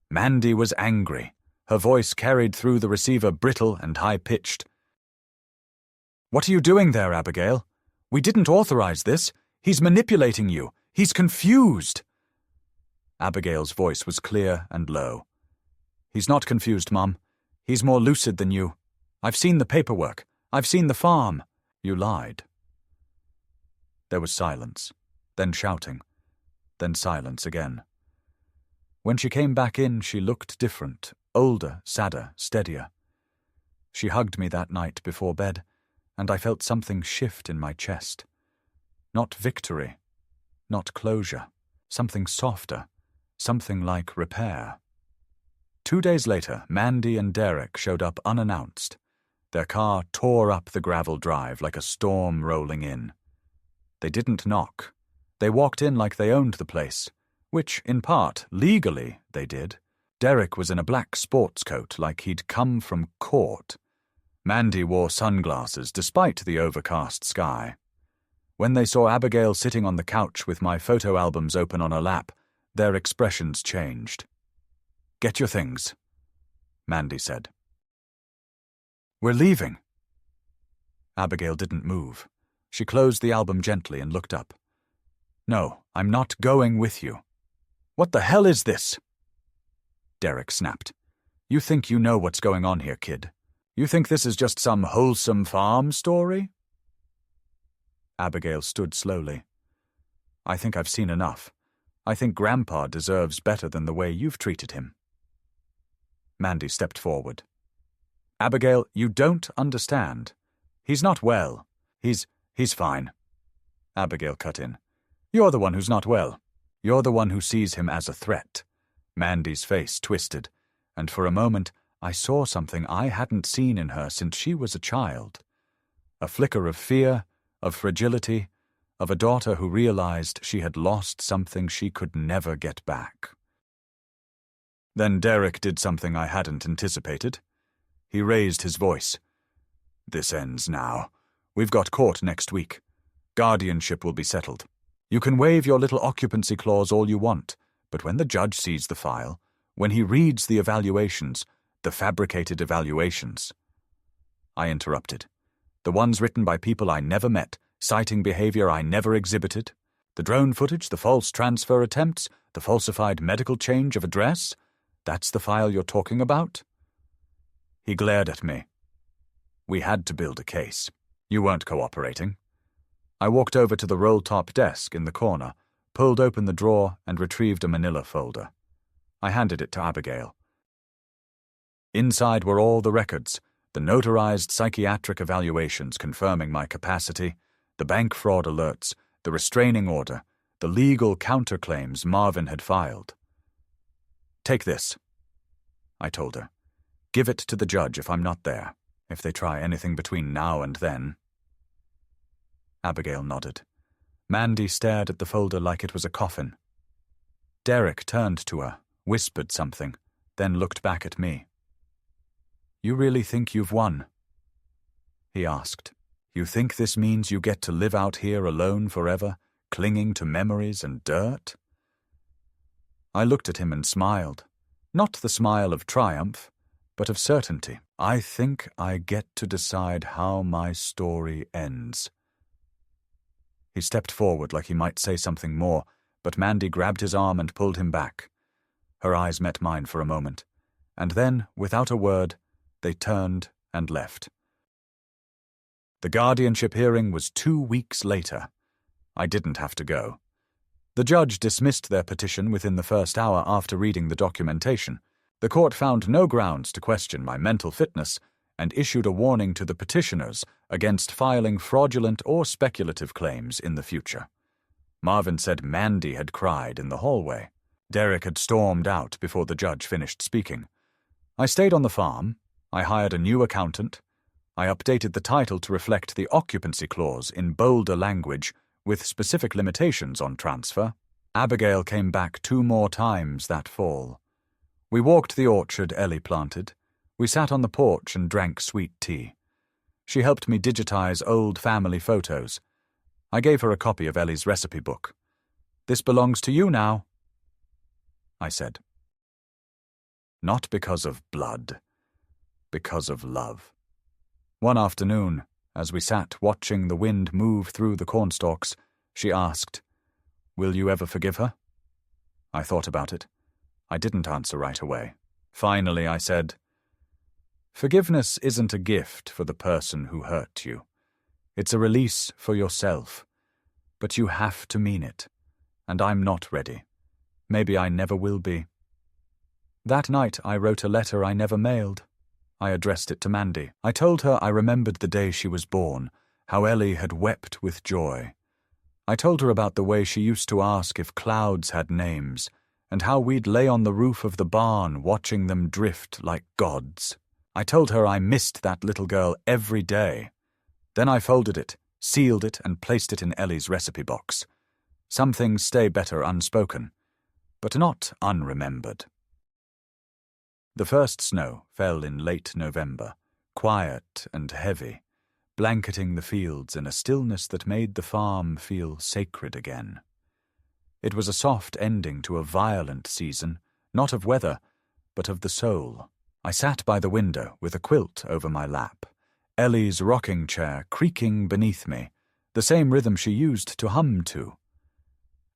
Mandy was angry. Her voice carried through the receiver brittle and high-pitched. "What are you doing there, Abigail? We didn't authorize this. He's manipulating you. He's confused." Abigail's voice was clear and low. "He's not confused, Mom. He's more lucid than you. I've seen the paperwork. I've seen the farm. You lied." There was silence, then shouting, then silence again. When she came back in, she looked different, older, sadder, steadier. She hugged me that night before bed, and I felt something shift in my chest. Not victory, not closure, something softer, something like repair. 2 days later, Mandy and Derek showed up unannounced. Their car tore up the gravel drive like a storm rolling in. They didn't knock. They walked in like they owned the place, which, in part, legally, they did. Derek was in a black sports coat like he'd come from court. Mandy wore sunglasses despite the overcast sky. When they saw Abigail sitting on the couch with my photo albums open on her lap, their expressions changed. "Get your things," Mandy said. "We're leaving." Abigail didn't move. She closed the album gently and looked up. "No, I'm not going with you." "What the hell is this?" Derek snapped. "You think you know what's going on here, kid? You think this is just some wholesome farm story?" Abigail stood slowly. "I think I've seen enough. I think Grandpa deserves better than the way you've treated him." Mandy stepped forward. "Abigail, you don't understand. He's not well. He's fine." Abigail cut in. "You're the one who's not well. You're the one who sees him as a threat." Mandy's face twisted, and for a moment I saw something I hadn't seen in her since she was a child. A flicker of fear, of fragility, of a daughter who realized she had lost something she could never get back. Then Derek did something I hadn't anticipated. He raised his voice. "This ends now. We've got court next week. Guardianship will be settled. You can waive your little occupancy clause all you want, but when the judge sees the file, when he reads the evaluations, the fabricated evaluations—" I interrupted. "The ones written by people I never met, citing behavior I never exhibited? The drone footage, the false transfer attempts, the falsified medical change of address? That's the file you're talking about?" He glared at me. "We had to build a case. You weren't cooperating." I walked over to the roll-top desk in the corner, pulled open the drawer, and retrieved a manila folder. I handed it to Abigail. Inside were all the records, the notarized psychiatric evaluations confirming my capacity, the bank fraud alerts, the restraining order, the legal counterclaims Marvin had filed. "Take this," I told her. "Give it to the judge if I'm not there, if they try anything between now and then." Abigail nodded. Mandy stared at the folder like it was a coffin. Derek turned to her, whispered something, then looked back at me. "You really think you've won?" he asked. "You think this means you get to live out here alone forever, clinging to memories and dirt?" I looked at him and smiled. Not the smile of triumph, but of certainty. "I think I get to decide how my story ends." He stepped forward like he might say something more, but Mandy grabbed his arm and pulled him back. Her eyes met mine for a moment, and then, without a word, they turned and left. The guardianship hearing was 2 weeks later. I didn't have to go. The judge dismissed their petition within the first hour after reading the documentation. The court found no grounds to question my mental fitness and issued a warning to the petitioners against filing fraudulent or speculative claims in the future. Marvin said Mandy had cried in the hallway. Derek had stormed out before the judge finished speaking. I stayed on the farm. I hired a new accountant. I updated the title to reflect the occupancy clause in bolder language with specific limitations on transfer. Abigail came back 2 more times that fall. We walked the orchard Ellie planted. We sat on the porch and drank sweet tea. She helped me digitize old family photos. I gave her a copy of Ellie's recipe book. "This belongs to you now," I said. Not because of blood, because of love. One afternoon, as we sat watching the wind move through the cornstalks, she asked, "Will you ever forgive her?" I thought about it. I didn't answer right away. Finally, I said, "Forgiveness isn't a gift for the person who hurt you. It's a release for yourself. But you have to mean it, and I'm not ready. Maybe I never will be." That night I wrote a letter I never mailed. I addressed it to Mandy. I told her I remembered the day she was born, how Ellie had wept with joy. I told her about the way she used to ask if clouds had names, and how we'd lay on the roof of the barn watching them drift like gods. I told her I missed that little girl every day. Then I folded it, sealed it, and placed it in Ellie's recipe box. Some things stay better unspoken, but not unremembered. The first snow fell in late November, quiet and heavy, blanketing the fields in a stillness that made the farm feel sacred again. It was a soft ending to a violent season, not of weather, but of the soul. I sat by the window with a quilt over my lap, Ellie's rocking chair creaking beneath me, the same rhythm she used to hum to.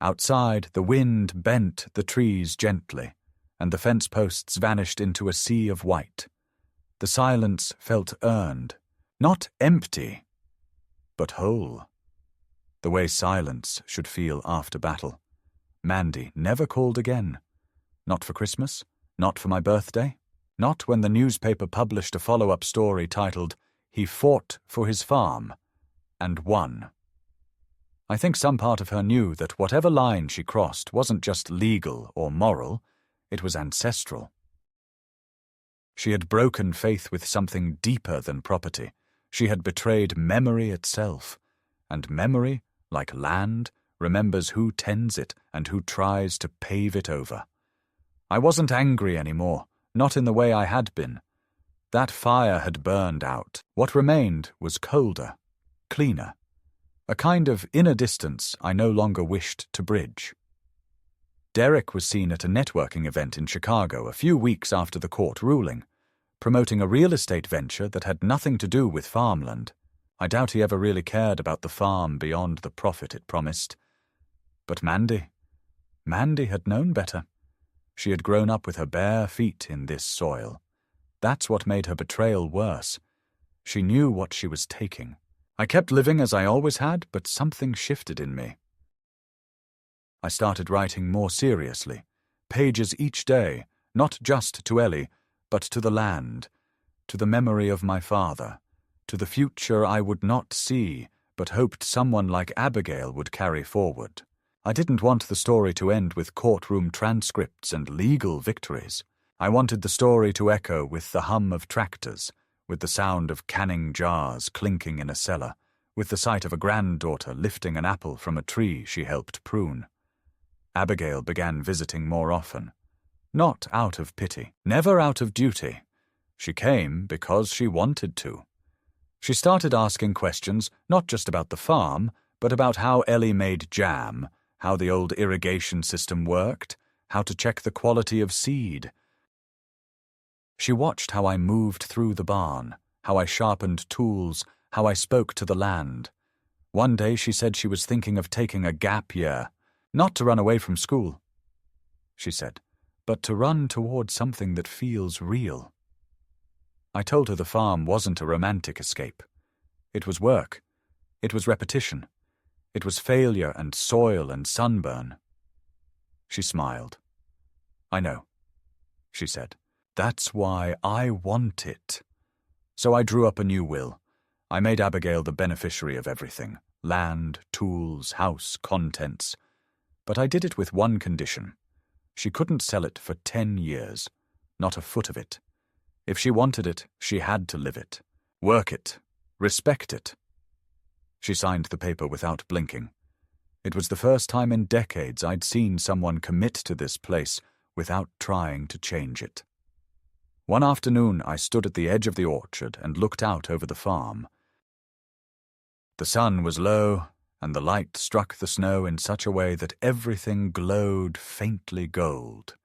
Outside, the wind bent the trees gently, and the fence posts vanished into a sea of white. The silence felt earned, not empty, but whole. The way silence should feel after battle. Mandy never called again. Not for Christmas, not for my birthday, not when the newspaper published a follow-up story titled, "He Fought for His Farm, and Won." I think some part of her knew that whatever line she crossed wasn't just legal or moral, it was ancestral. She had broken faith with something deeper than property. She had betrayed memory itself, and memory, like land, remembers who tends it and who tries to pave it over. I wasn't angry anymore, not in the way I had been. That fire had burned out. What remained was colder, cleaner, a kind of inner distance I no longer wished to bridge. Derek was seen at a networking event in Chicago a few weeks after the court ruling, promoting a real estate venture that had nothing to do with farmland. I doubt he ever really cared about the farm beyond the profit it promised. But Mandy had known better. She had grown up with her bare feet in this soil. That's what made her betrayal worse. She knew what she was taking. I kept living as I always had, but something shifted in me. I started writing more seriously, pages each day, not just to Ellie, but to the land, to the memory of my father, to the future I would not see, but hoped someone like Abigail would carry forward. I didn't want the story to end with courtroom transcripts and legal victories. I wanted the story to echo with the hum of tractors, with the sound of canning jars clinking in a cellar, with the sight of a granddaughter lifting an apple from a tree she helped prune. Abigail began visiting more often. Not out of pity, never out of duty. She came because she wanted to. She started asking questions not just about the farm, but about how Ellie made jam, how the old irrigation system worked, how to check the quality of seed. She watched how I moved through the barn, how I sharpened tools, how I spoke to the land. One day she said she was thinking of taking a gap year, not to run away from school, she said, but to run toward something that feels real. I told her the farm wasn't a romantic escape. It was work. It was repetition. It was failure and soil and sunburn. She smiled. I know, she said. That's why I want it. So I drew up a new will. I made Abigail the beneficiary of everything: land, tools, house, contents. But I did it with one condition. She couldn't sell it for 10 years. Not a foot of it. If she wanted it, she had to live it. Work it. Respect it. She signed the paper without blinking. It was the first time in decades I'd seen someone commit to this place without trying to change it. One afternoon I stood at the edge of the orchard and looked out over the farm. The sun was low, and the light struck the snow in such a way that everything glowed faintly gold.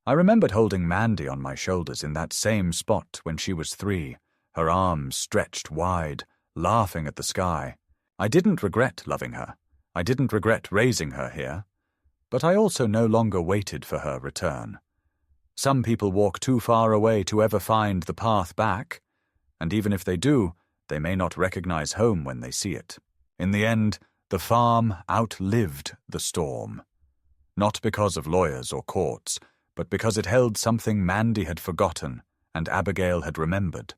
I remembered holding Mandy on my shoulders in that same spot when she was 3, her arms stretched wide, laughing at the sky. I didn't regret loving her. I didn't regret raising her here. But I also no longer waited for her return. Some people walk too far away to ever find the path back, and even if they do, they may not recognize home when they see it. In the end, the farm outlived the storm. Not because of lawyers or courts, but because it held something Mandy had forgotten and Abigail had remembered.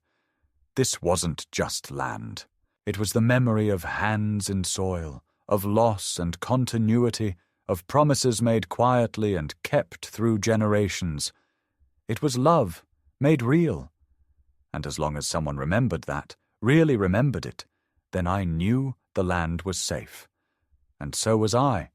This wasn't just land. It was the memory of hands in soil, of loss and continuity, of promises made quietly and kept through generations. It was love, made real. And as long as someone remembered that, really remembered it, then I knew the land was safe. And so was I.